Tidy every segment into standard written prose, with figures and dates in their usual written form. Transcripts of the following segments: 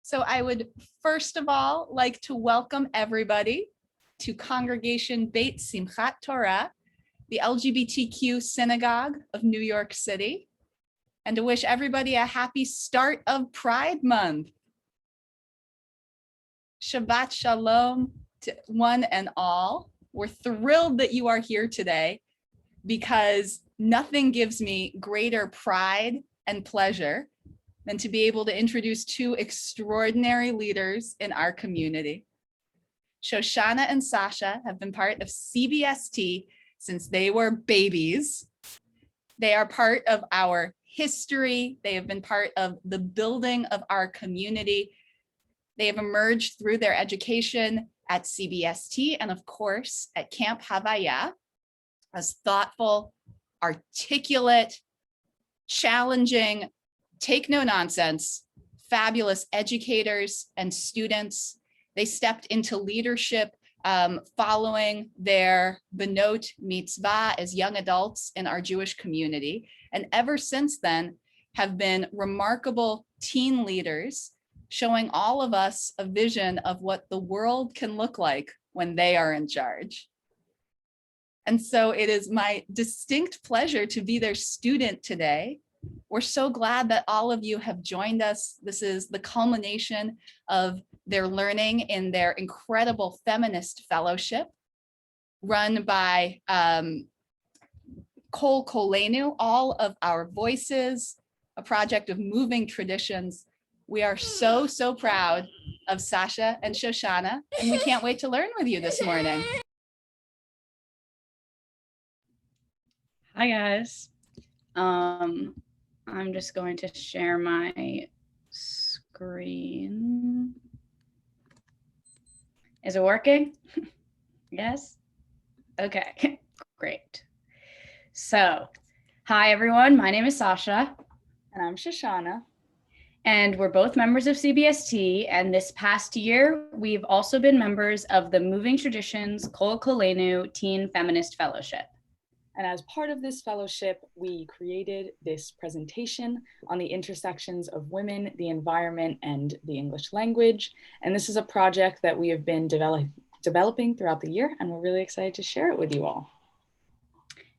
So I would first of all like to welcome everybody to Congregation Beit Simchat Torah, the LGBTQ synagogue of New York City, and to wish everybody a happy start of Pride Month. Shabbat Shalom to one and all. We're thrilled that you are here today because nothing gives me greater pride and pleasure than to be able to introduce two extraordinary leaders in our community. Shoshana and Sasha have been part of CBST since they were babies. They are part of our history. They have been part of the building of our community. They have emerged through their education at CBST and of course at Camp Havaya as thoughtful, articulate, challenging, take no nonsense, fabulous educators and students. They stepped into leadership following their Benot Mitzvah as young adults in our Jewish community. And ever since then have been remarkable teen leaders, showing all of us a vision of what the world can look like when they are in charge. And so it is my distinct pleasure to be their student today. We're so glad that all of you have joined us. This is the culmination of their learning in their incredible Feminist Fellowship run by Koleinu, All of Our Voices, a project of moving traditions. We are so, so proud of Sasha and Shoshana, and we can't wait to learn with you this morning. Hi, guys. I'm just going to share my screen. Is it working? Yes? Okay, great. So, hi, everyone. My name is Sasha. And I'm Shoshana. And we're both members of CBST. And this past year, we've also been members of the Moving Traditions Koleinu Teen Feminist Fellowship. And as part of this fellowship, we created this presentation on the intersections of women, the environment, and the English language. And this is a project that we have been developing throughout the year, and we're really excited to share it with you all.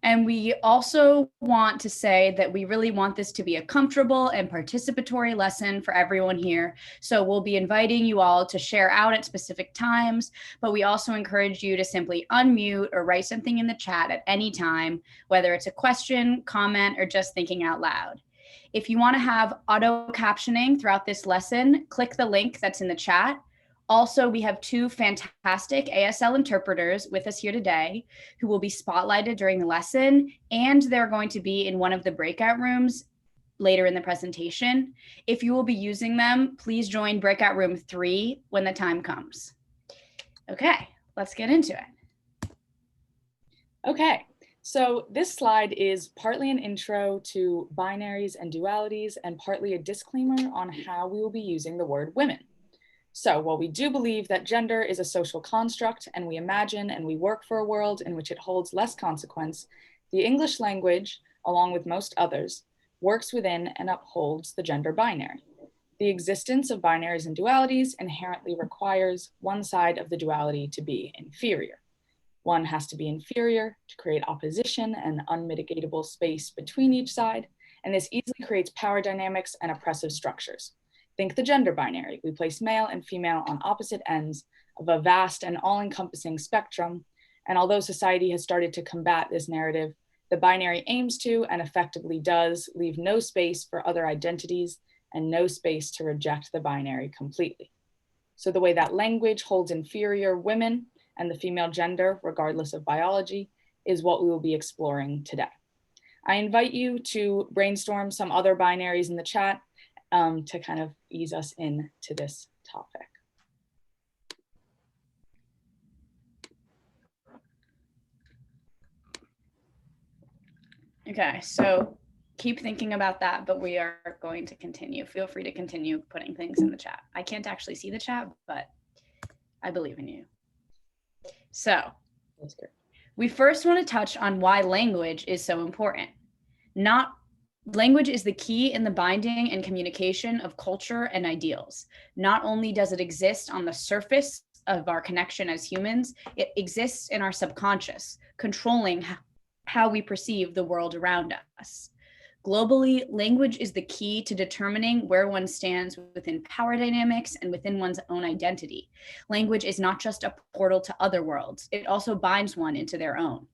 And we also want to say that we really want this to be a comfortable and participatory lesson for everyone here. So we'll be inviting you all to share out at specific times, but we also encourage you to simply unmute or write something in the chat at any time, whether it's a question, comment, or just thinking out loud. If you want to have auto captioning throughout this lesson, click the link that's in the chat. Also, we have two fantastic ASL interpreters with us here today who will be spotlighted during the lesson, and they're going to be in one of the breakout rooms later in the presentation. If you will be using them, please join breakout room 3 when the time comes. Okay, let's get into it. Okay, so this slide is partly an intro to binaries and dualities and partly a disclaimer on how we will be using the word women. So while we do believe that gender is a social construct and we imagine and we work for a world in which it holds less consequence, the English language, along with most others, works within and upholds the gender binary. The existence of binaries and dualities inherently requires one side of the duality to be inferior. One has to be inferior to create opposition and unmitigatable space between each side, and this easily creates power dynamics and oppressive structures. Think the gender binary. We place male and female on opposite ends of a vast and all-encompassing spectrum. And although society has started to combat this narrative, the binary aims to and effectively does leave no space for other identities and no space to reject the binary completely. So the way that language holds inferior women and the female gender, regardless of biology, is what we will be exploring today. I invite you to brainstorm some other binaries in the chat to kind of ease us into this topic. Okay, so keep thinking about that, but we are going to continue. Feel free to continue putting things in the chat. I can't actually see the chat, but I believe in you. So we first want to touch on why language is so important. Not Language is the key in the binding and communication of culture and ideals. Not only does it exist on the surface of our connection as humans, it exists in our subconscious, controlling how we perceive the world around us. Globally, language is the key to determining where one stands within power dynamics and within one's own identity. Language is not just a portal to other worlds, it also binds one into their own.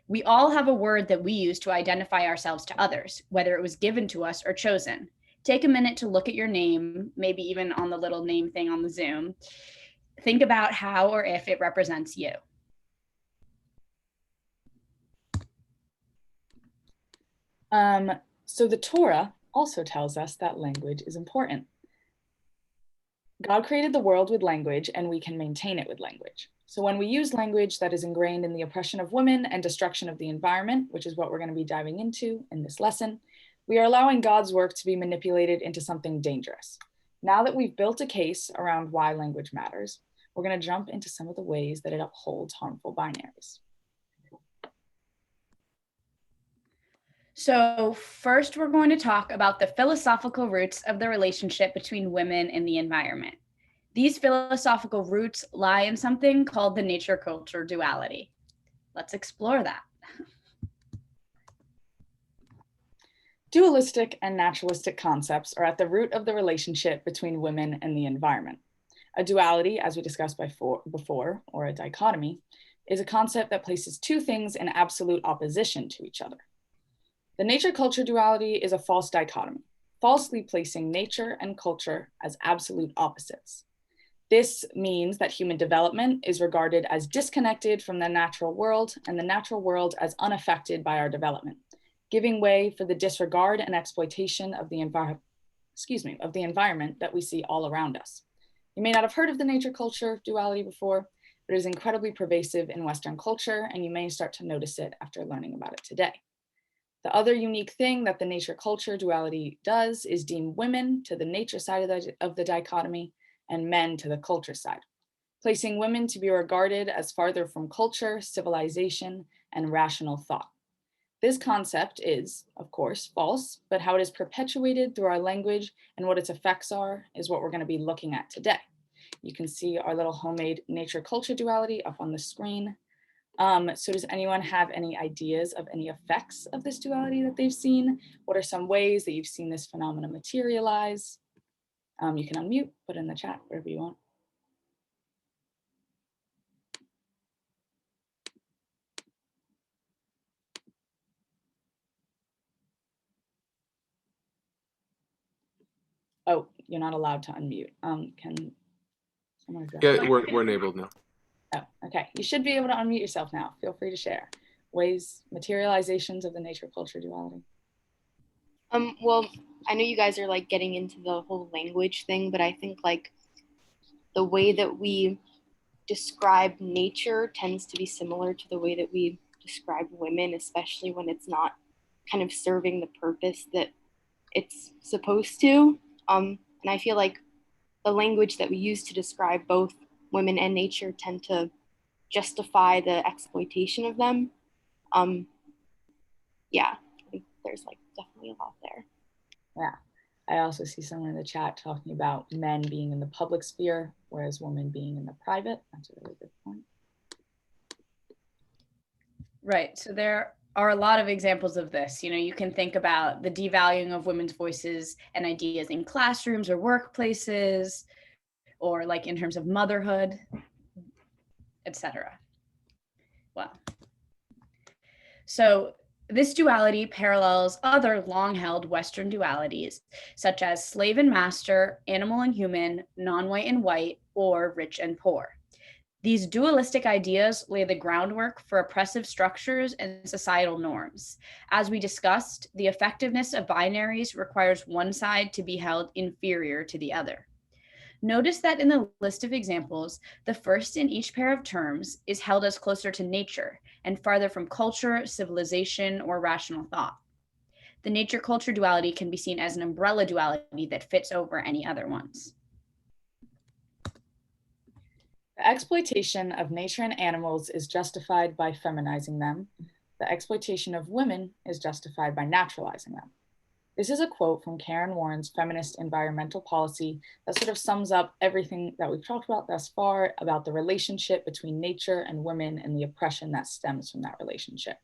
We all have a word that we use to identify ourselves to others, whether it was given to us or chosen. Take a minute to look at your name, maybe even on the little name thing on the Zoom. Think about how or if it represents you. So the Torah also tells us that language is important. God created the world with language, and we can maintain it with language. So when we use language that is ingrained in the oppression of women and destruction of the environment, which is what we're going to be diving into in this lesson, we are allowing God's work to be manipulated into something dangerous. Now that we've built a case around why language matters, we're going to jump into some of the ways that it upholds harmful binaries. So first, we're going to talk about the philosophical roots of the relationship between women and the environment. These philosophical roots lie in something called the nature-culture duality. Let's explore that. Dualistic and naturalistic concepts are at the root of the relationship between women and the environment. A duality, as we discussed before, or a dichotomy, is a concept that places two things in absolute opposition to each other. The nature-culture duality is a false dichotomy, falsely placing nature and culture as absolute opposites. This means that human development is regarded as disconnected from the natural world and the natural world as unaffected by our development, giving way for the disregard and exploitation of the environment that we see all around us. You may not have heard of the nature-culture duality before, but it is incredibly pervasive in Western culture, and you may start to notice it after learning about it today. The other unique thing that the nature-culture duality does is deem women to the nature side of the dichotomy and men to the culture side, placing women to be regarded as farther from culture, civilization, and rational thought. This concept is, of course, false, but how it is perpetuated through our language and what its effects are is what we're going to be looking at today. You can see our little homemade nature-culture duality up on the screen. So does anyone have any ideas of any effects of this duality that they've seen? What are some ways that you've seen this phenomenon materialize? You can unmute, put in the chat, wherever you want. Oh, you're not allowed to unmute. Can someone address that? Yeah, we're enabled now. Oh, okay. You should be able to unmute yourself now. Feel free to share ways, materializations of the nature-culture duality. Well, I know you guys are like getting into the whole language thing, but I think like the way that we describe nature tends to be similar to the way that we describe women, especially when it's not kind of serving the purpose that it's supposed to. And I feel like the language that we use to describe both women and nature tend to justify the exploitation of them. Yeah, I think there's like definitely a lot there. Yeah, I also see someone in the chat talking about men being in the public sphere, whereas women being in the private. That's a really good point. Right, so there are a lot of examples of this. You know, you can think about the devaluing of women's voices and ideas in classrooms or workplaces, or like in terms of motherhood, etc. Well, so this duality parallels other long-held Western dualities, such as slave and master, animal and human, non-white and white, or rich and poor. These dualistic ideas lay the groundwork for oppressive structures and societal norms. As we discussed, the effectiveness of binaries requires one side to be held inferior to the other. Notice that in the list of examples, the first in each pair of terms is held as closer to nature and farther from culture, civilization, or rational thought. The nature-culture duality can be seen as an umbrella duality that fits over any other ones. The exploitation of nature and animals is justified by feminizing them. The exploitation of women is justified by naturalizing them. This is a quote from Karen Warren's Feminist Environmental Philosophy that sort of sums up everything that we've talked about thus far about the relationship between nature and women and the oppression that stems from that relationship.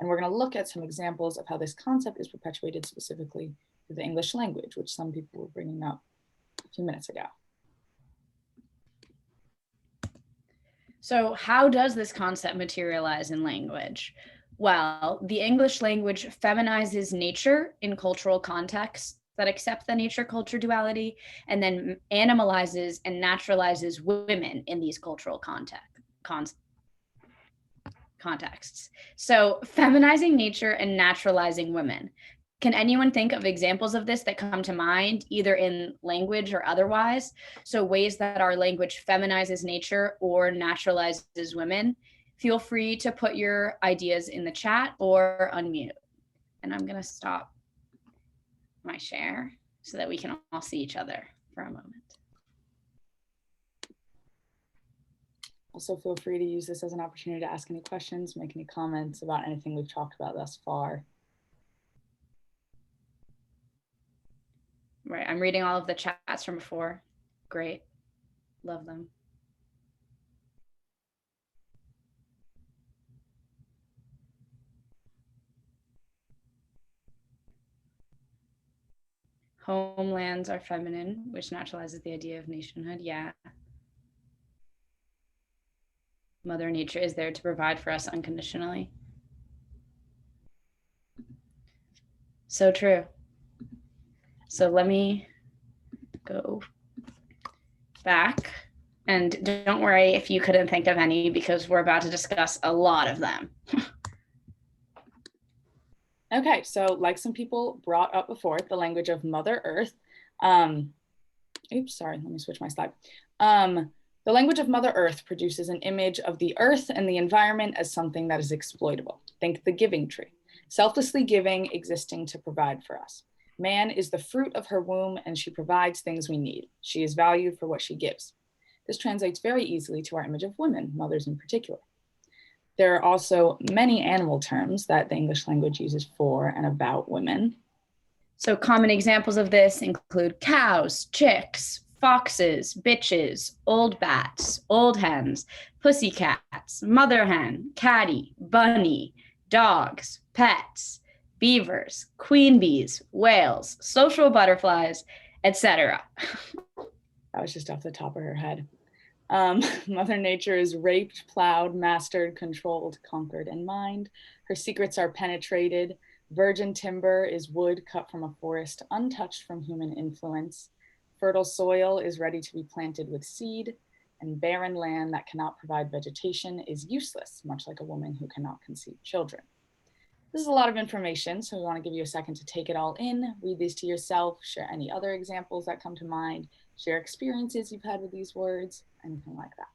And we're going to look at some examples of how this concept is perpetuated specifically through the English language, which some people were bringing up a few minutes ago. So how does this concept materialize in language? Well, the English language feminizes nature in cultural contexts that accept the nature-culture duality, and then animalizes and naturalizes women in these cultural contexts. So feminizing nature and naturalizing women. Can anyone think of examples of this that come to mind, either in language or otherwise? So ways that our language feminizes nature or naturalizes women. Feel free to put your ideas in the chat or unmute. And I'm going to stop my share so that we can all see each other for a moment. Also, feel free to use this as an opportunity to ask any questions, make any comments about anything we've talked about thus far. Right, I'm reading all of the chats from before. Great, love them. Homelands are feminine, which naturalizes the idea of nationhood. Yeah. Mother Nature is there to provide for us unconditionally. So true. So let me go back. And don't worry if you couldn't think of any, because we're about to discuss a lot of them. Okay, so like some people brought up before, the language of Mother Earth. Oops, sorry, let me switch my slide. The language of Mother Earth produces an image of the earth and the environment as something that is exploitable. Think the giving tree, selflessly giving, existing to provide for us. Man is the fruit of her womb and she provides things we need. She is valued for what she gives. This translates very easily to our image of women, mothers in particular. There are also many animal terms that the English language uses for and about women. So common examples of this include cows, chicks, foxes, bitches, old bats, old hens, pussycats, mother hen, catty, bunny, dogs, pets, beavers, queen bees, whales, social butterflies, etc. That was just off the top of her head. Mother Nature is raped, plowed, mastered, controlled, conquered, and mined. Her secrets are penetrated. Virgin timber is wood cut from a forest, untouched from human influence. Fertile soil is ready to be planted with seed, and barren land that cannot provide vegetation is useless, much like a woman who cannot conceive children. This is a lot of information, so we want to give you a second to take it all in, read these to yourself, share any other examples that come to mind, share experiences you've had with these words, anything like that.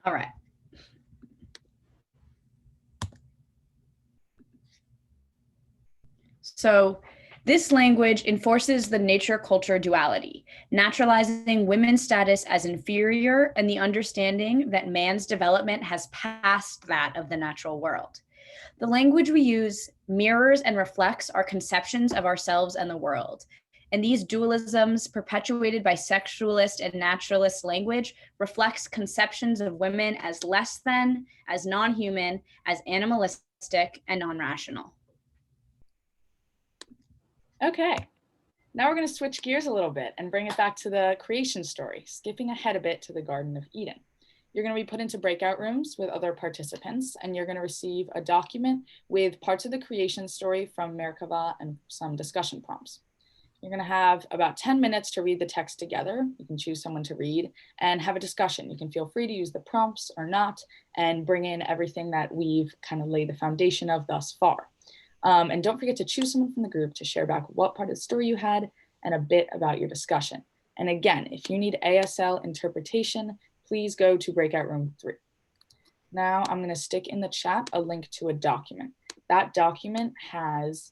All right. So this language enforces the nature-culture duality, naturalizing women's status as inferior and the understanding that man's development has passed that of the natural world. The language we use mirrors and reflects our conceptions of ourselves and the world. And these dualisms, perpetuated by sexualist and naturalist language, reflects conceptions of women as less than, as non-human, as animalistic, and non-rational. Okay, now we're going to switch gears a little bit and bring it back to the creation story, skipping ahead a bit to the Garden of Eden. You're going to be put into breakout rooms with other participants, and you're going to receive a document with parts of the creation story from Merkava and some discussion prompts. You're going to have about 10 minutes to read the text together. You can choose someone to read and have a discussion. You can feel free to use the prompts or not and bring in everything that we've kind of laid the foundation of thus far. And don't forget to choose someone from the group to share back what part of the story you had and a bit about your discussion. And again, if you need ASL interpretation, please go to breakout room 3. Now I'm going to stick in the chat a link to a document. That document has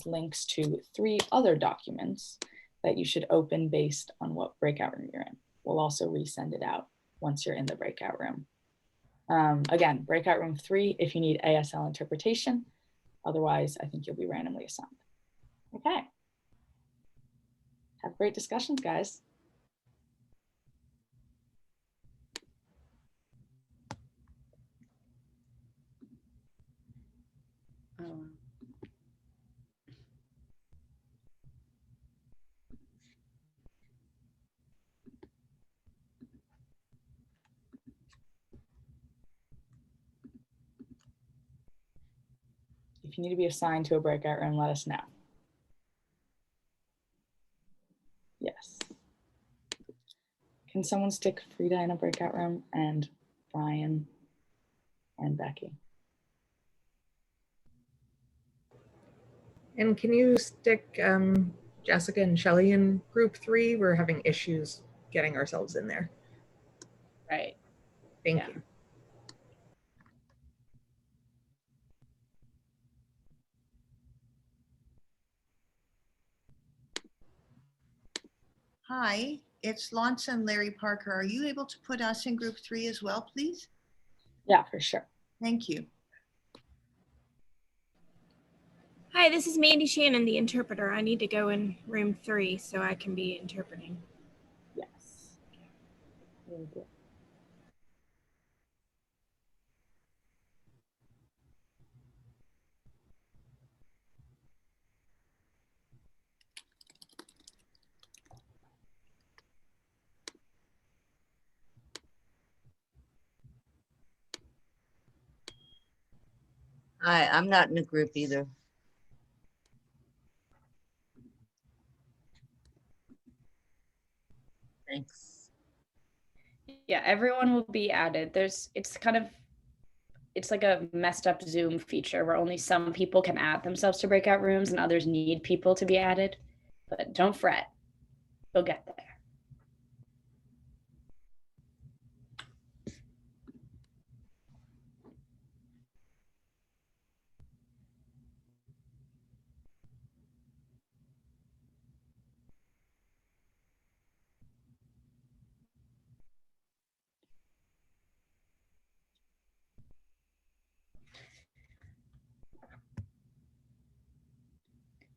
links to 3 other documents that you should open based on what breakout room you're in. We'll also resend it out once you're in the breakout room. Again, breakout room 3 if you need ASL interpretation. Otherwise, I think you'll be randomly assigned. Okay. Have great discussions, guys. Oh. If you need to be assigned to a breakout room, let us know. Yes. Can someone stick Frida in a breakout room and Brian and Becky? And can you stick Jessica and Shelley in group 3? We're having issues getting ourselves in there. Right. Thank Yeah. you. Hi, it's Lance and Larry Parker. Are you able to put us in group 3 as well, please? Yeah, for sure. Thank you. Hi, this is Mandy Shannon, the interpreter. I need to go in room 3 so I can be interpreting. Yes. Very good. I'm not in a group either. Thanks. Yeah, everyone will be added. It's like a messed up Zoom feature where only some people can add themselves to breakout rooms and others need people to be added. But don't fret, you'll get there.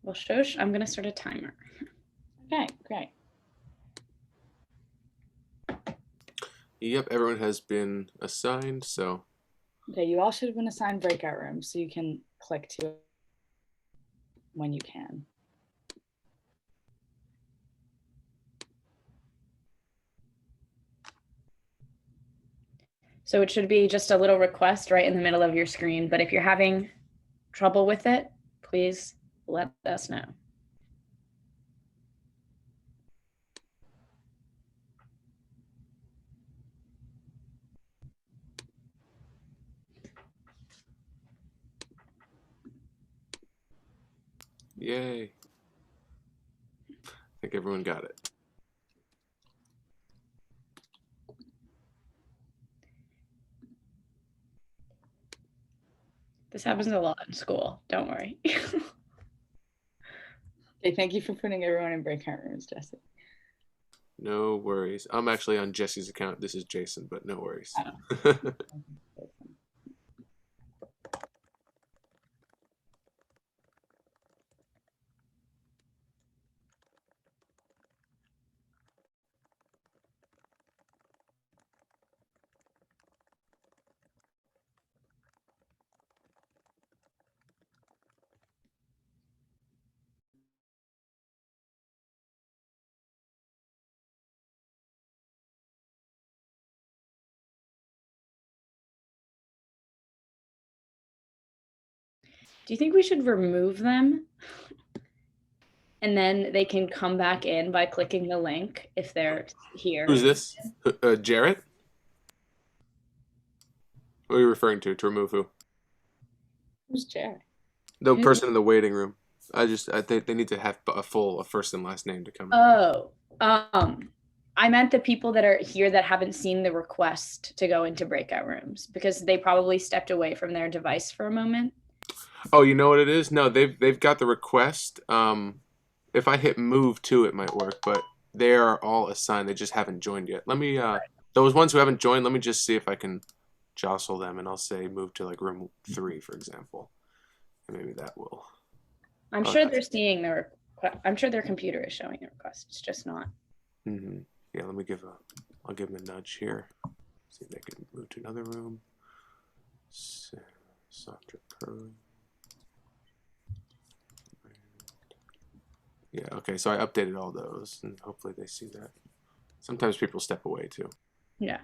Well, Shosh, I'm going to start a timer. Okay, great. Yep, everyone has been assigned, so. Okay, you all should have been assigned breakout rooms, so you can click to it when you can. So it should be just a little request right in the middle of your screen. But if you're having trouble with it, please let us know. Yay. I think everyone got it. This happens a lot in school. Don't worry. Okay, thank you for putting everyone in breakout rooms, Jesse. No worries. I'm actually on Jesse's account. This is Jason, but no worries. Do you think we should remove them? And then they can come back in by clicking the link if they're here. Who's this? Jarrett? What are you referring to? To remove who? Who's Jared? The Who? person in the waiting room. I think they need to have a first and last name to come in. Oh, I meant the people that are here that haven't seen the request to go into breakout rooms because they probably stepped away from their device for a moment. Oh, you know what it is? No, they've got the request. It if I hit move to, it might work, but they are all assigned. They just haven't joined yet. Let me, those ones who haven't joined, let me just see if I can jostle them, and I'll say move to like room 3, for example. And maybe that will. I'm sure they're seeing their, I'm sure their computer is showing a request. It's just not. Mm-hmm. Yeah, let me I'll give them a nudge here. See if they can move to another room. Softer curling. Yeah, okay, so I updated all those, and hopefully they see that. Sometimes people step away too. Yeah.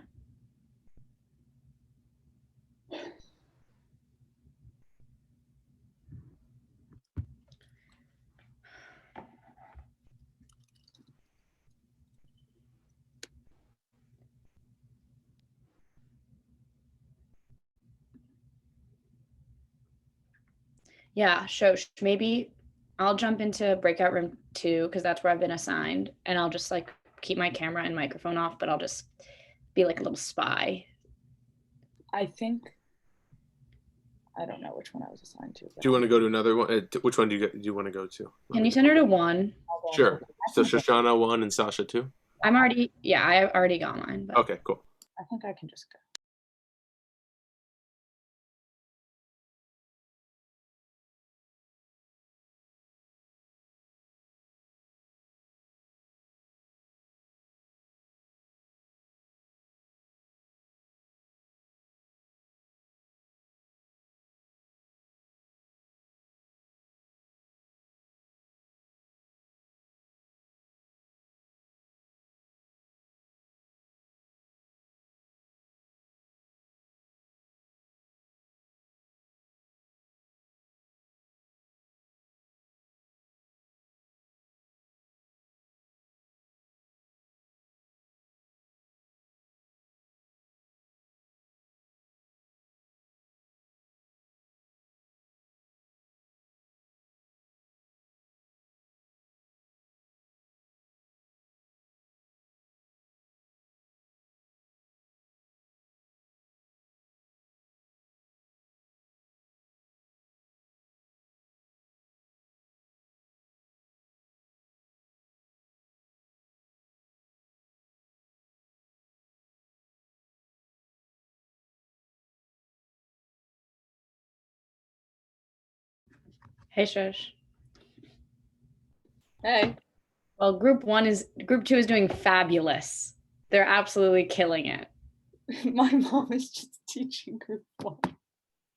Yeah, Shosh, maybe I'll jump into breakout room 2 because that's where I've been assigned, and I'll just like keep my camera and microphone off, but I'll just be like a little spy. I think I don't know which one I was assigned to. Do you want to go to another one? Which one do you want to go to? Can you send her to 1? Sure. So Shoshana 1 and Sasha 2? I already got mine. But... Okay, cool. I think I can just go. Hey, Shosh. Hey. Well, group 2 is doing fabulous. They're absolutely killing it. My mom is just teaching group 1.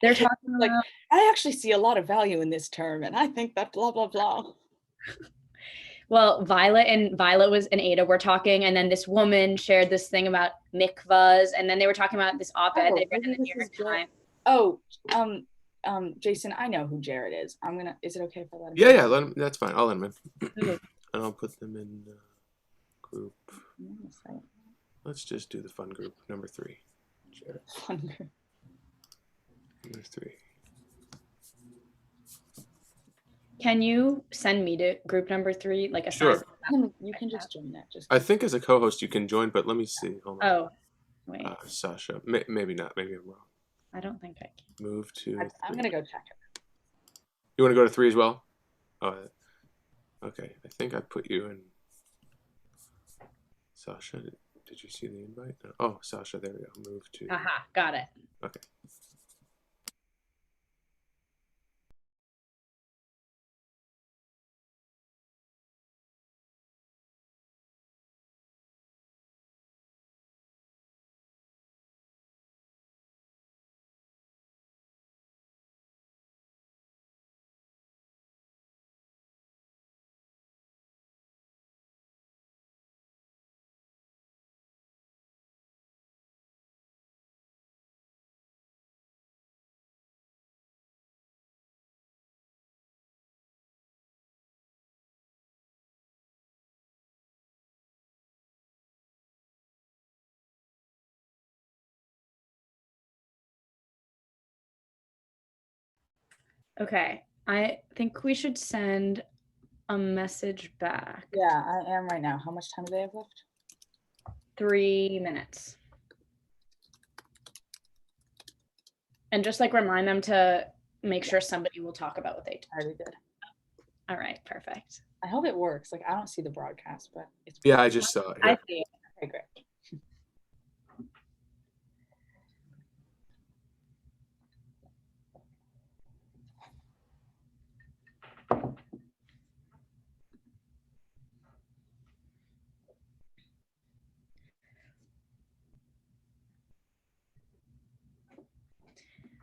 They're talking like, about... I actually see a lot of value in this term, and I think that blah, blah, blah. Well, Violet was and Ada were talking, and then this woman shared this thing about mikvahs, and then they were talking about this op-ed they read in the New York Times. Oh, Jason, I know who Jared is. Is it okay if I let him? Yeah, let him. That's fine. I'll let him in. And I'll put them in group. Let's just do the fun group, number 3. Jared. Fun group. Number 3. Can you send me to group number 3? Like a Sure. You can just join that. I think as a co-host you can join, but let me see. Hold on. Oh, wait. Sasha. Maybe not. Maybe I'm wrong. I don't think I can. Move to. I'm gonna go check it. You want to go to 3 as well? Oh, okay. I think I put you in. Sasha, did you see the invite? Oh, Sasha, there we go. Move to. Aha, got it. Okay. Okay, I think we should send a message back. Yeah, I am right now. How much time do they have left? 3 minutes. And just like remind them to make sure somebody will talk about what they already did. All right, perfect. I hope it works. Like, I don't see the broadcast, but it's Yeah, I just saw it. I Here. see it. okay, great.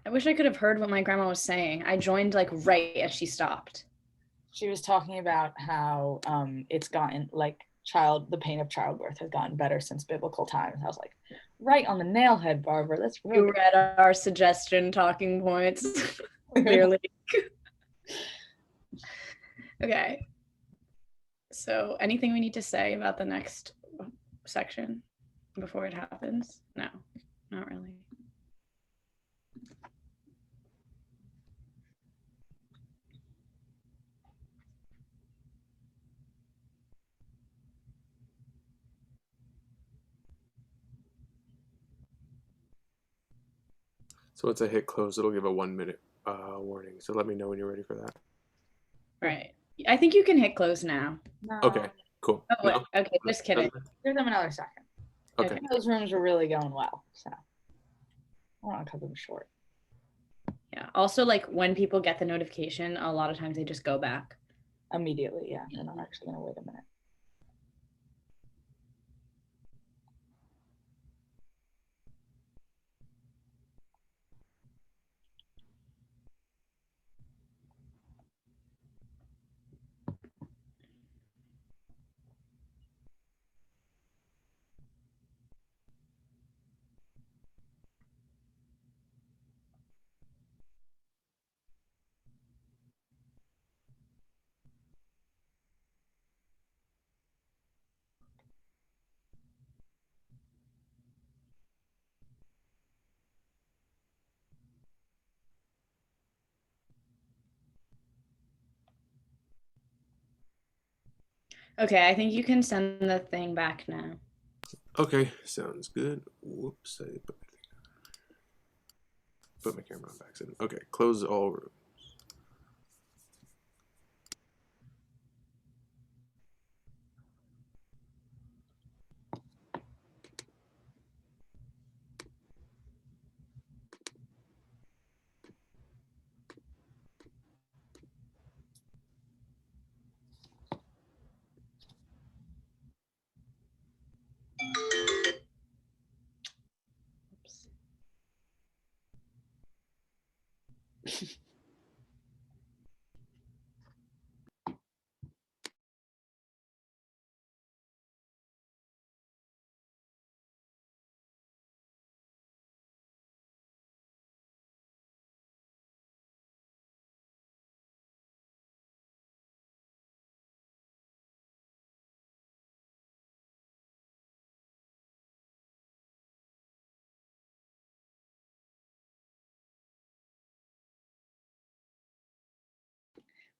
I wish I could have heard what my grandma was saying. I joined like right as she stopped. She was talking about how it's gotten like the pain of childbirth has gotten better since biblical times. I was like, right on the nail head, Barbara. That's real You read our suggestion talking points. Clearly. Okay. So anything we need to say about the next section before it happens? No, not really. So once I hit close, it'll give a 1 minute warning. So let me know when you're ready for that. Right. I think you can hit close now. No. Okay, cool. Oh, wait. No? Okay, just kidding. Give them another second. Okay. Those rooms are really going well, so I want to cut them short. Yeah. Also, like when people get the notification, a lot of times they just go back. Immediately, yeah. They're not actually going to wait a minute. Okay, I think you can send the thing back now. Okay, sounds good. Whoops, I put my camera on back. Okay, close all rooms.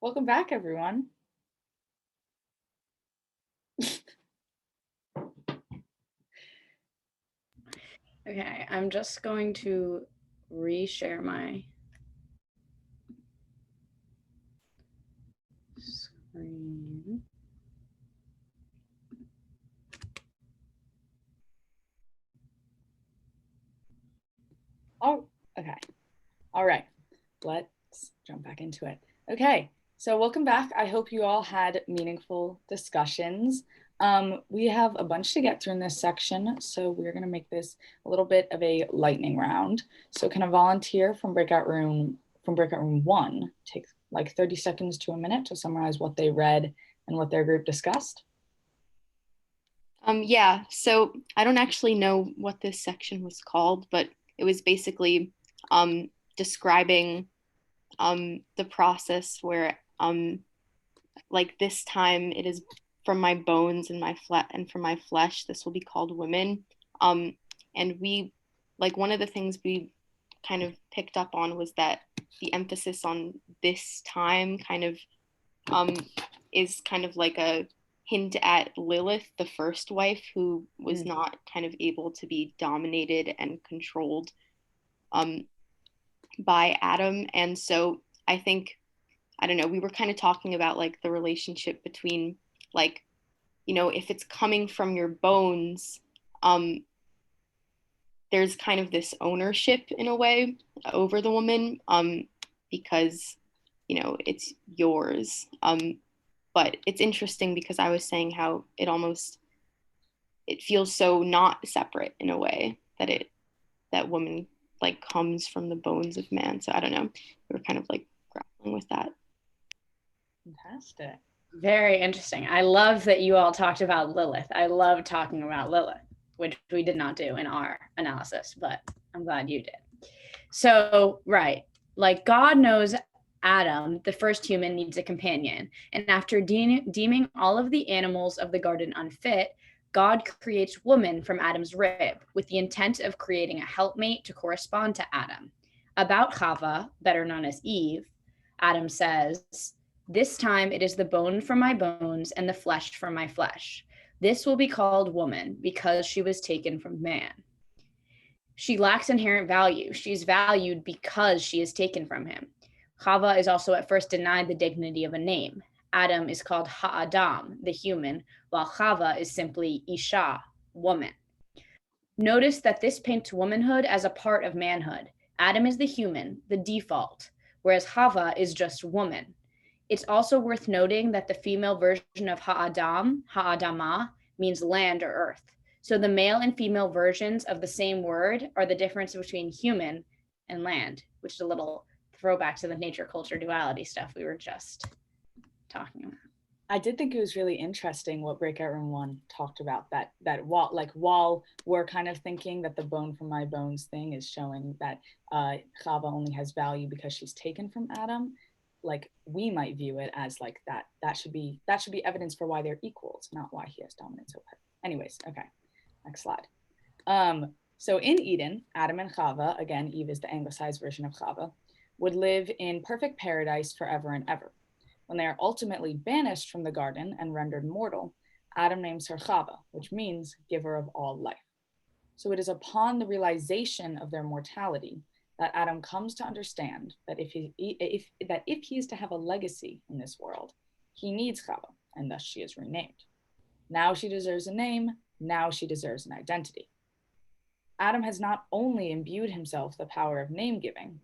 Welcome back, everyone. Okay, I'm just going to reshare my screen. Oh, okay. All right. Let's jump back into it. Okay, so welcome back. I hope you all had meaningful discussions. We have a bunch to get through in this section, so we're going to make this a little bit of a lightning round. So can a volunteer from breakout room 1 take like 30 seconds to a minute to summarize what they read and what their group discussed? Yeah, so I don't actually know what this section was called, but it was basically describing the process where like this time it is from my bones and from my flesh, this will be called women. And we, like, one of the things we kind of picked up on was that the emphasis on this time kind of is kind of like a hint at Lilith, the first wife, who was not kind of able to be dominated and controlled by Adam. And so I think I don't know, we were kind of talking about like the relationship between like, you know, if it's coming from your bones, there's kind of this ownership in a way over the woman, because, you know, it's yours. But it's interesting because I was saying how it feels so not separate in a way that woman like comes from the bones of man. So I don't know. We were kind of like grappling with that. Fantastic. Very interesting. I love that you all talked about Lilith. I love talking about Lilith, which we did not do in our analysis, but I'm glad you did. So, right, like God knows Adam, the first human, needs a companion. And after deeming all of the animals of the garden unfit, God creates woman from Adam's rib with the intent of creating a helpmate to correspond to Adam. About Chava, better known as Eve, Adam says, "This time it is the bone from my bones and the flesh from my flesh. This will be called woman because she was taken from man. She lacks inherent value. She's valued because she is taken from him." Chava is also at first denied the dignity of a name. Adam is called Ha'adam, the human, while Chava is simply Isha, woman. Notice that this paints womanhood as a part of manhood. Adam is the human, the default, whereas Chava is just woman. It's also worth noting that the female version of Ha'adam, Ha'adama, means land or earth. So the male and female versions of the same word are the difference between human and land, which is a little throwback to the nature culture duality stuff we were just talking about. I did think it was really interesting what Breakout Room 1 talked about, that while we're kind of thinking that the bone from my bones thing is showing that Chava only has value because she's taken from Adam, like we might view it as like that should be evidence for why they're equals, not why he has dominance over her. Anyways, okay, next slide. So in Eden, Adam and Chava, again, Eve is the anglicized version of Chava, would live in perfect paradise forever and ever. When they are ultimately banished from the garden and rendered mortal, Adam names her Chava, which means giver of all life. So it is upon the realization of their mortality that Adam comes to understand that if he is to have a legacy in this world, he needs Chava, and thus she is renamed. Now she deserves a name, now she deserves an identity. Adam has not only imbued himself the power of name giving,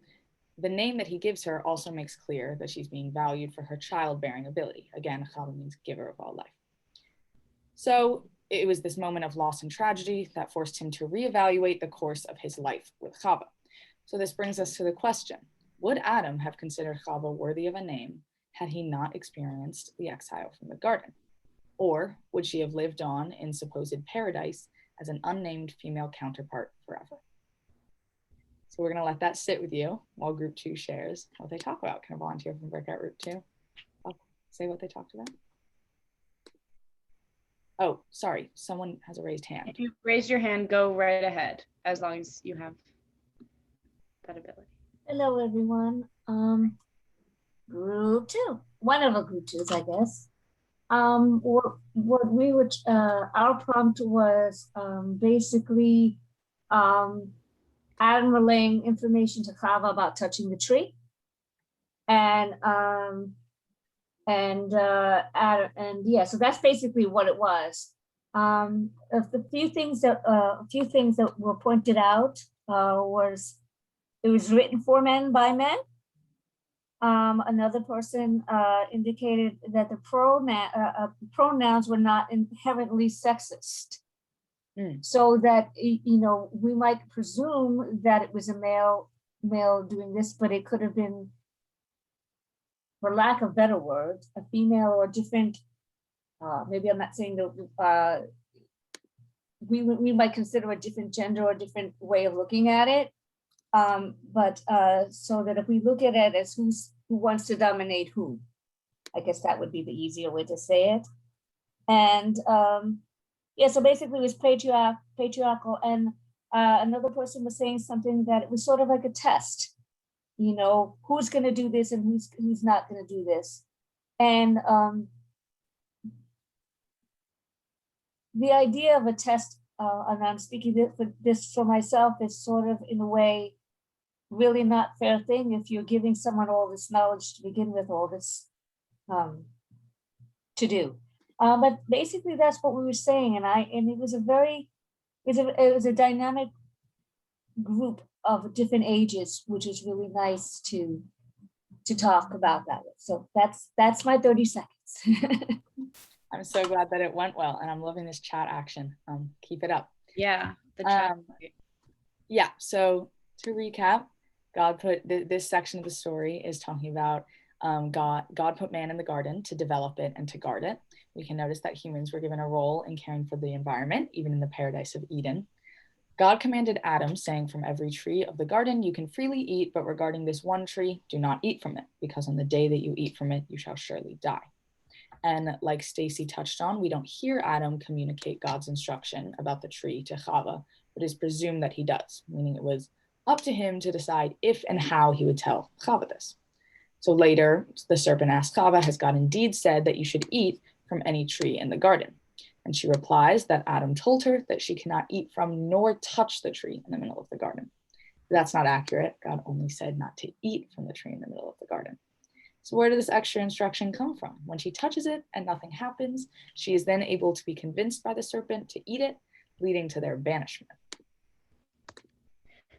the name that he gives her also makes clear that she's being valued for her childbearing ability. Again, Chava means giver of all life. So it was this moment of loss and tragedy that forced him to reevaluate the course of his life with Chava. So this brings us to the question, would Adam have considered Chava worthy of a name had he not experienced the exile from the garden? Or would she have lived on in supposed paradise as an unnamed female counterpart forever? So we're going to let that sit with you while group 2 shares what they talk about. Can a volunteer from breakout group 2 say what they talked about? Oh, sorry, someone has a raised hand. If you raise your hand, go right ahead, as long as you have that ability. Hello, everyone. Group 2, one of the group 2s, I guess. What we would, our prompt was basically Adam relaying information to Chava about touching the tree, and yeah, so that's basically what it was. A few things that were pointed out was it was written for men by men. Another person indicated that the pronouns were not inherently sexist. So that, you know, we might presume that it was a male doing this, but it could have been, for lack of better words, a female or a different, maybe I'm not saying that we might consider a different gender or a different way of looking at it. But so that if we look at it as who wants to dominate who, I guess that would be the easier way to say it. And yeah, so basically it was patriarchal, and another person was saying something that it was sort of like a test, you know, who's going to do this and who's not going to do this. And the idea of a test, and I'm speaking this for myself, is sort of in a way really not fair thing if you're giving someone all this knowledge to begin with, all this to do. But basically that's what we were saying. And it was it was a dynamic group of different ages, which is really nice to talk about that with. So that's my 30 seconds. I'm so glad that it went well, and I'm loving this chat action. Keep it up. Yeah, the chat. Yeah, so to recap, God put this section of the story is talking about God put man in the garden to develop it and to guard it. We can notice that humans were given a role in caring for the environment, even in the paradise of Eden. God commanded Adam, saying, "From every tree of the garden you can freely eat, but regarding this one tree, do not eat from it, because on the day that you eat from it, you shall surely die." And like Stacy touched on, we don't hear Adam communicate God's instruction about the tree to Chava, but it's presumed that he does, meaning it was up to him to decide if and how he would tell Chava this. So later, the serpent asked Chava, "Has God indeed said that you should eat from any tree in the garden?" And she replies that Adam told her that she cannot eat from nor touch the tree in the middle of the garden. But that's not accurate. God only said not to eat from the tree in the middle of the garden. So where did this extra instruction come from? When she touches it and nothing happens, she is then able to be convinced by the serpent to eat it, leading to their banishment.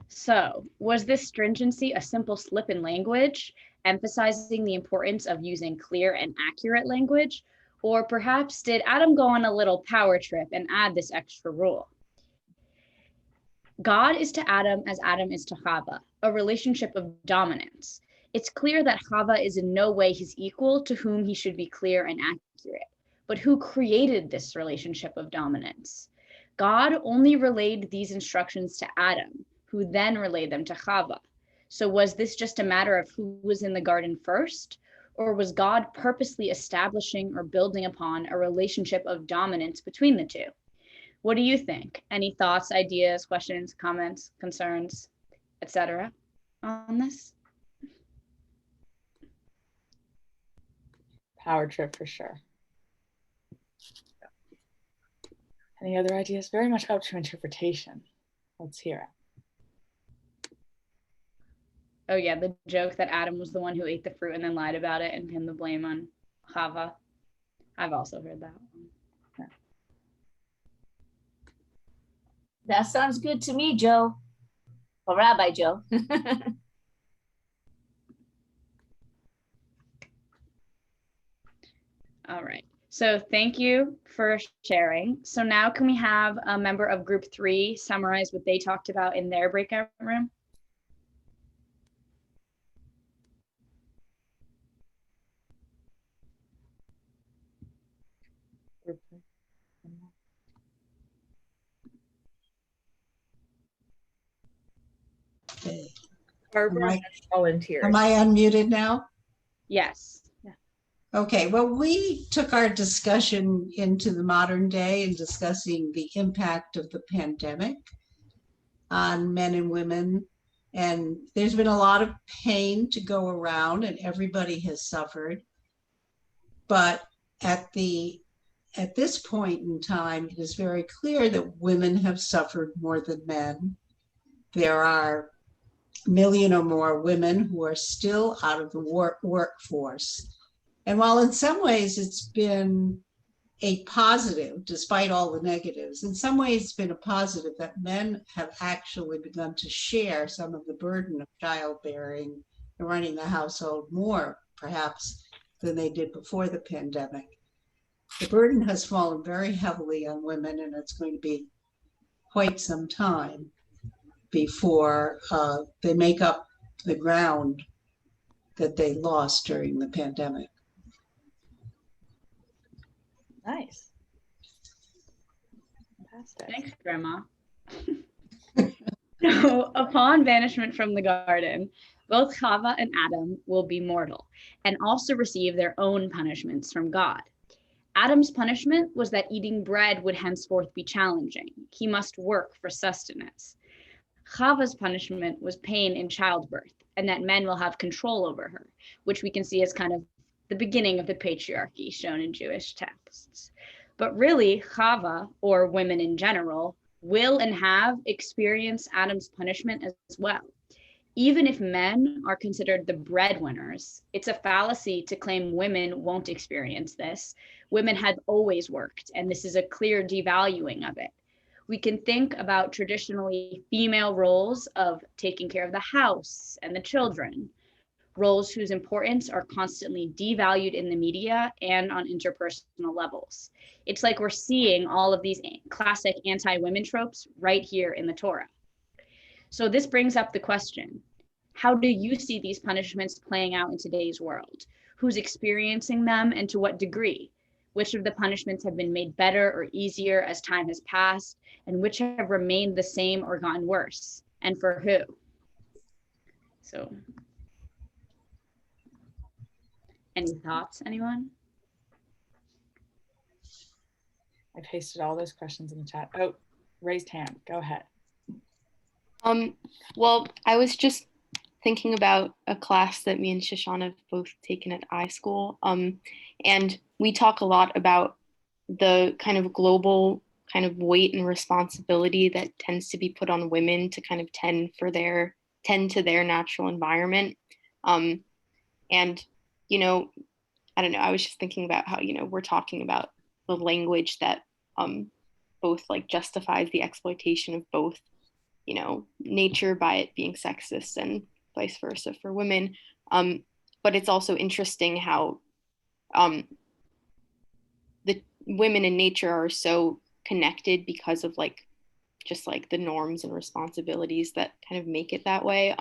So, was this stringency a simple slip in language, emphasizing the importance of using clear and accurate language? Or perhaps did Adam go on a little power trip and add this extra rule? God is to Adam as Adam is to Chava, a relationship of dominance. It's clear that Chava is in no way his equal to whom he should be clear and accurate. But who created this relationship of dominance? God only relayed these instructions to Adam, who then relayed them to Chava. So was this just a matter of who was in the garden first? Or was God purposely establishing or building upon a relationship of dominance between the two? What do you think? Any thoughts, ideas, questions, comments, concerns, etc. on this? Power trip for sure. Any other ideas? Very much up to interpretation. Let's hear it. Oh yeah, the joke that Adam was the one who ate the fruit and then lied about it and pinned the blame on Chava. I've also heard that one. Yeah. That sounds good to me, Joe. Or Rabbi Joe. All right. So thank you for sharing. So now can we have a member of group 3 summarize what they talked about in their breakout room? Okay. Barbara volunteered. Am I unmuted now? Yes. Okay, well, we took our discussion into the modern day in discussing the impact of the pandemic on men and women. And there's been a lot of pain to go around and everybody has suffered. But at this point in time, it is very clear that women have suffered more than men. There are a million or more women who are still out of the workforce. And while in some ways it's been a positive, despite all the negatives, in some ways it's been a positive that men have actually begun to share some of the burden of childbearing and running the household more, perhaps, than they did before the pandemic. The burden has fallen very heavily on women, and it's going to be quite some time before they make up the ground that they lost during the pandemic. Nice. Fantastic. Thanks, Grandma. So upon banishment from the garden, both Chava and Adam will be mortal and also receive their own punishments from God. Adam's punishment was that eating bread would henceforth be challenging. He must work for sustenance. Chava's punishment was pain in childbirth, and that men will have control over her, which we can see as kind of the beginning of the patriarchy shown in Jewish texts. But really, Chava, or women in general, will and have experienced Adam's punishment as well. Even if men are considered the breadwinners, it's a fallacy to claim women won't experience this. Women have always worked, and this is a clear devaluing of it. We can think about traditionally female roles of taking care of the house and the children, roles whose importance are constantly devalued in the media and on interpersonal levels. It's like we're seeing all of these classic anti-women tropes right here in the Torah. So this brings up the question, how do you see these punishments playing out in today's world? Who's experiencing them and to what degree? Which of the punishments have been made better or easier as time has passed, and which have remained the same or gotten worse, and for who? So, any thoughts, anyone? I pasted all those questions in the chat. Oh, raised hand, go ahead. Well, I was just thinking about a class that me and Shoshana have both taken at iSchool. And we talk a lot about the kind of global kind of weight and responsibility that tends to be put on women to kind of tend to their natural environment. And, you know, I don't know, I was just thinking about how, you know, we're talking about the language that both like justifies the exploitation of both, you know, nature by it being sexist and vice versa for women. But it's also interesting how the women and nature are so connected because of like just like the norms and responsibilities that kind of make it that way.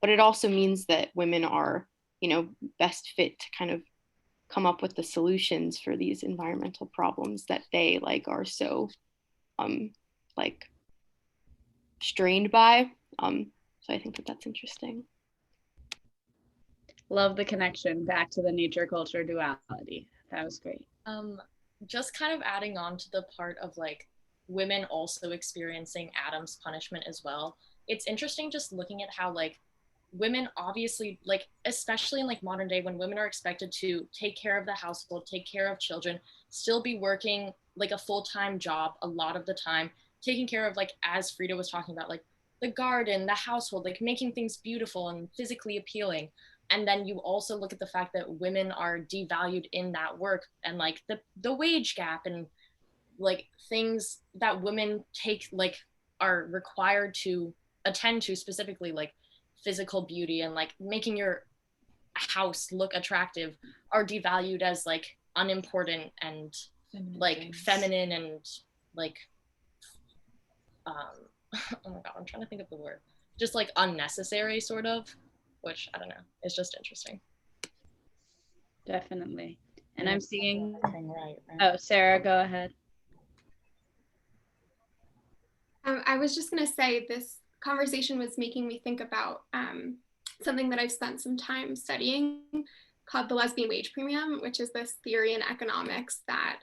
But it also means that women are, you know, best fit to kind of come up with the solutions for these environmental problems that they like are so like strained by. So I think that that's interesting. Love the connection back to the nature culture duality. That was great. Just kind of adding on to the part of like women also experiencing Adam's punishment as well. It's interesting just looking at how like women obviously, like especially in like modern day when women are expected to take care of the household, take care of children, still be working like a full-time job a lot of the time, taking care of, like as Frida was talking about, like the garden, the household, like making things beautiful and physically appealing. And then you also look at the fact that women are devalued in that work, and like the wage gap and like things that women take, like are required to attend to, specifically like physical beauty and like making your house look attractive, are devalued as like unimportant and feminine like things. Feminine and like oh my god, I'm trying to think of the word, just like unnecessary sort of, which I don't know, it's just interesting. Definitely. And I'm seeing right. Oh, Sarah, go ahead. I was just going to say this conversation was making me think about something that I've spent some time studying called the lesbian wage premium, which is this theory in economics that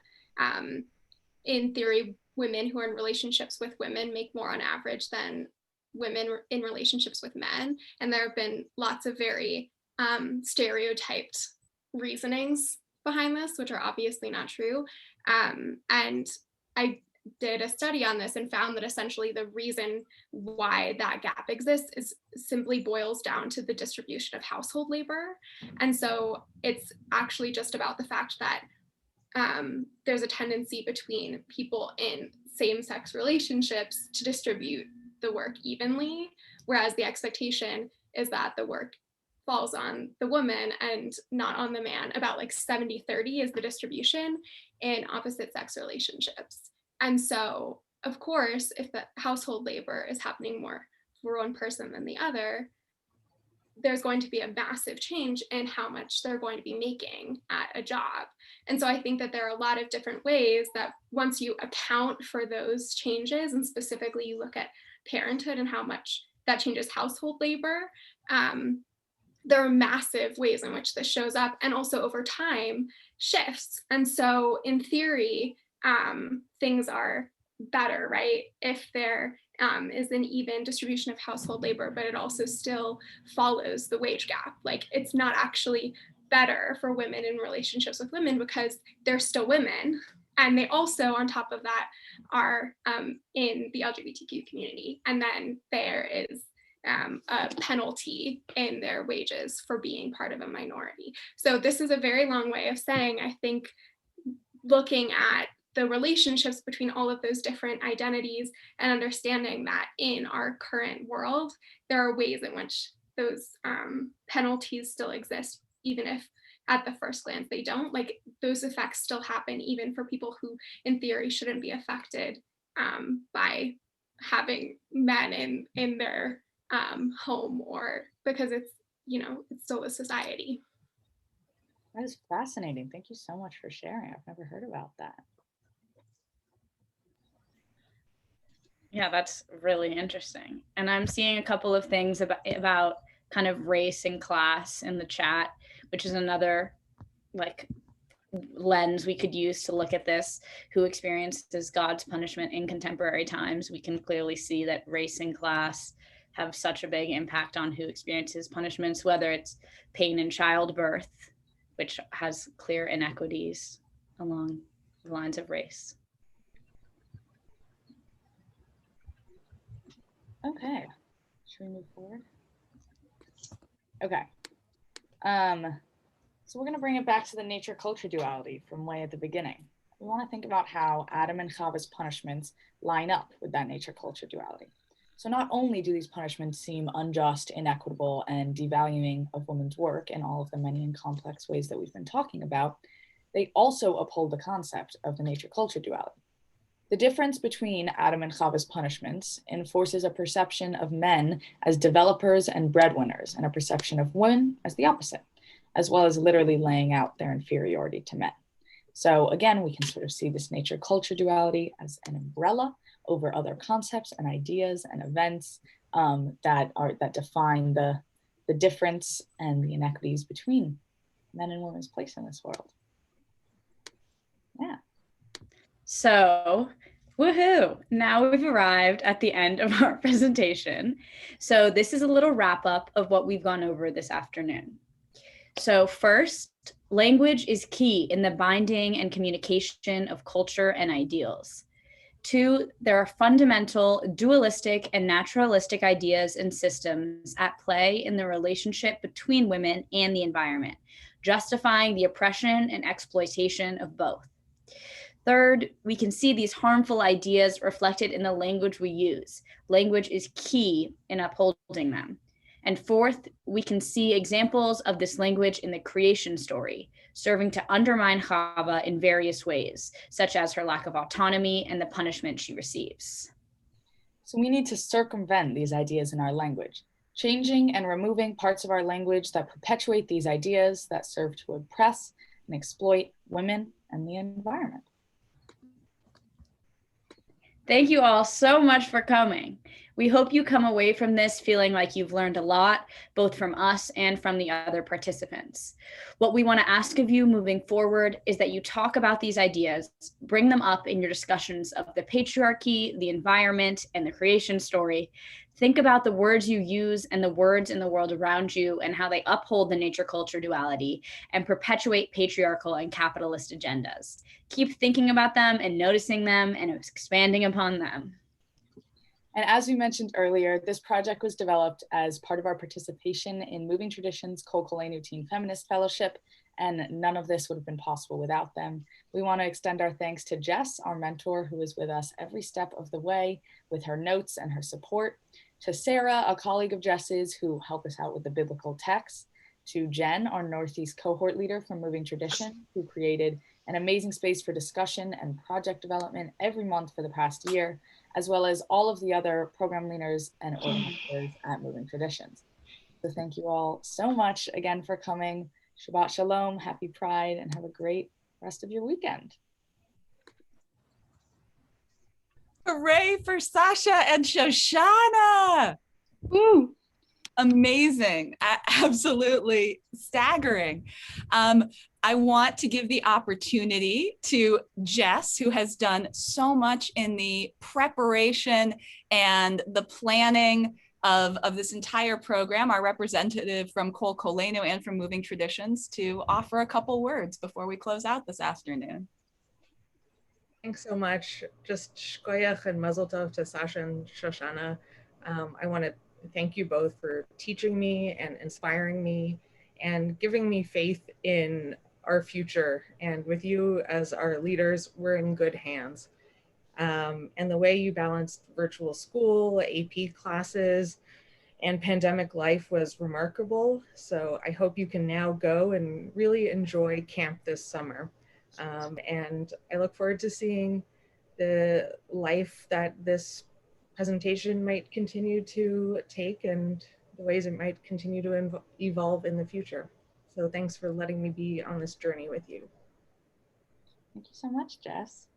in theory, women who are in relationships with women make more on average than women in relationships with men. And there have been lots of very stereotyped reasonings behind this, which are obviously not true. And I did a study on this and found that essentially the reason why that gap exists is simply boils down to the distribution of household labor. And so it's actually just about the fact that there's a tendency between people in same-sex relationships to distribute the work evenly, whereas the expectation is that the work falls on the woman and not on the man. About like 70-30 is the distribution in opposite sex relationships. And so, of course, if the household labor is happening more for one person than the other, there's going to be a massive change in how much they're going to be making at a job. And so I think that there are a lot of different ways that once you account for those changes, and specifically you look at parenthood and how much that changes household labor, there are massive ways in which this shows up, and also over time shifts. And so in theory, things are better, right? If there is an even distribution of household labor, but it also still follows the wage gap. Like it's not actually better for women in relationships with women because they're still women. And they also, on top of that, are in the LGBTQ community. And then there is a penalty in their wages for being part of a minority. So this is a very long way of saying, I think, looking at the relationships between all of those different identities and understanding that in our current world, there are ways in which those penalties still exist, even if at the first glance they don't. Like, those effects still happen even for people who in theory shouldn't be affected by having men in their home, or because it's, you know, it's still a society. That is fascinating. Thank you so much for sharing. I've never heard about that. Yeah, that's really interesting. And I'm seeing a couple of things about kind of race and class in the chat, which is another like lens we could use to look at this. Who experiences God's punishment in contemporary times? We can clearly see that race and class have such a big impact on who experiences punishments, whether it's pain in childbirth, which has clear inequities along the lines of race. Okay, should we move forward? Okay. So we're going to bring it back to the nature-culture duality from way at the beginning. We want to think about how Adam and Chava's punishments line up with that nature-culture duality. So not only do these punishments seem unjust, inequitable, and devaluing of women's work in all of the many and complex ways that we've been talking about, they also uphold the concept of the nature-culture duality. The difference between Adam and Chava's punishments enforces a perception of men as developers and breadwinners, and a perception of women as the opposite, as well as literally laying out their inferiority to men. So again, we can sort of see this nature-culture duality as an umbrella over other concepts and ideas and events that define the difference and the inequities between men and women's place in this world. Yeah. So, woohoo! Now we've arrived at the end of our presentation. So this is a little wrap up of what we've gone over this afternoon. So first, language is key in the binding and communication of culture and ideals. 2, there are fundamental dualistic and naturalistic ideas and systems at play in the relationship between women and the environment, justifying the oppression and exploitation of both. 3rd, we can see these harmful ideas reflected in the language we use. Language is key in upholding them. And 4th, we can see examples of this language in the creation story, serving to undermine Chava in various ways, such as her lack of autonomy and the punishment she receives. So we need to circumvent these ideas in our language, changing and removing parts of our language that perpetuate these ideas that serve to oppress and exploit women and the environment. Thank you all so much for coming. We hope you come away from this feeling like you've learned a lot, both from us and from the other participants. What we want to ask of you moving forward is that you talk about these ideas, bring them up in your discussions of the patriarchy, the environment, and the creation story. Think about the words you use and the words in the world around you and how they uphold the nature-culture duality and perpetuate patriarchal and capitalist agendas. Keep thinking about them and noticing them and expanding upon them. And as we mentioned earlier, this project was developed as part of our participation in Moving Traditions Koleinu Teen Feminist Fellowship, and none of this would have been possible without them. We want to extend our thanks to Jess, our mentor, who is with us every step of the way with her notes and her support, to Sarah, a colleague of Jess's, who helped us out with the biblical text, to Jen, our Northeast cohort leader from Moving Tradition, who created an amazing space for discussion and project development every month for the past year, as well as all of the other program leaders and organizers at Moving Traditions. So thank you all so much again for coming. Shabbat Shalom, happy Pride, and have a great rest of your weekend. Hooray for Sasha and Shoshana. Woo. Amazing. Absolutely staggering. I want to give the opportunity to Jess, who has done so much in the preparation and the planning of this entire program, our representative from Koleinu and from Moving Traditions, to offer a couple words before we close out this afternoon. Thanks so much. Just shkoyach and mazel tov to Sasha and Shoshana. I want to Thank you both for teaching me and inspiring me and giving me faith in our future. And with you as our leaders, we're in good hands. And the way you balanced virtual school, AP classes, and pandemic life was remarkable. So I hope you can now go and really enjoy camp this summer. And I look forward to seeing the life that this presentation might continue to take and the ways it might continue to evolve in the future. So thanks for letting me be on this journey with you. Thank you so much, Jess.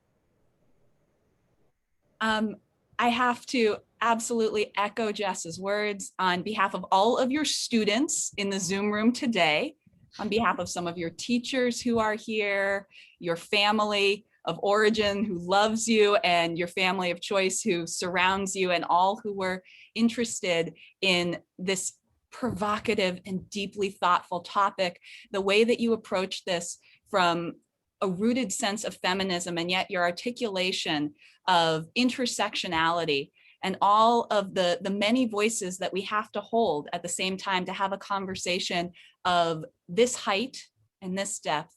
I have to absolutely echo Jess's words on behalf of all of your students in the Zoom room today, on behalf of some of your teachers who are here, your family of origin who loves you, and your family of choice who surrounds you, and all who were interested in this provocative and deeply thoughtful topic. The way that you approach this from a rooted sense of feminism, and yet your articulation of intersectionality and all of the many voices that we have to hold at the same time to have a conversation of this height and this depth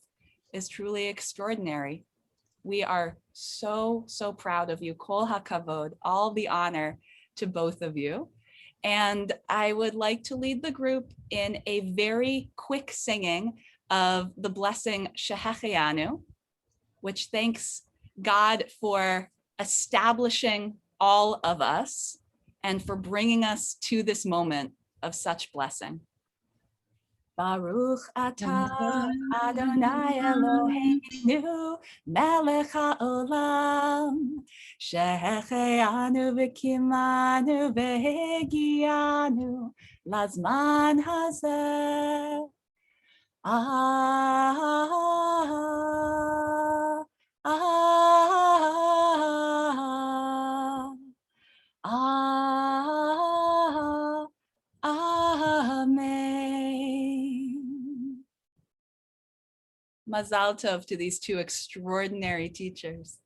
is truly extraordinary. We are so proud of you. Kol hakavod, all the honor to both of you. And I would like to lead the group in a very quick singing of the blessing Shehechianu, which thanks God for establishing all of us and for bringing us to this moment of such blessing. Baruch atah Adonai Eloheinu melech haolam shehechianu v'kimanu v'hegianu lazman hazeh. Amen. Mazal tov to these two extraordinary teachers.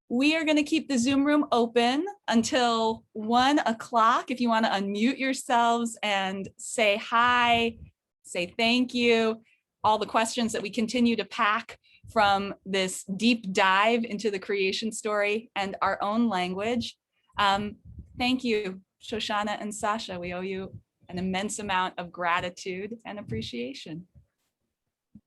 We are going to keep the Zoom room open until 1 o'clock. If you want to unmute yourselves and say hi, say thank you, all the questions that we continue to pack from this deep dive into the creation story and our own language. Thank you, Shoshana and Sasha. We owe you an immense amount of gratitude and appreciation.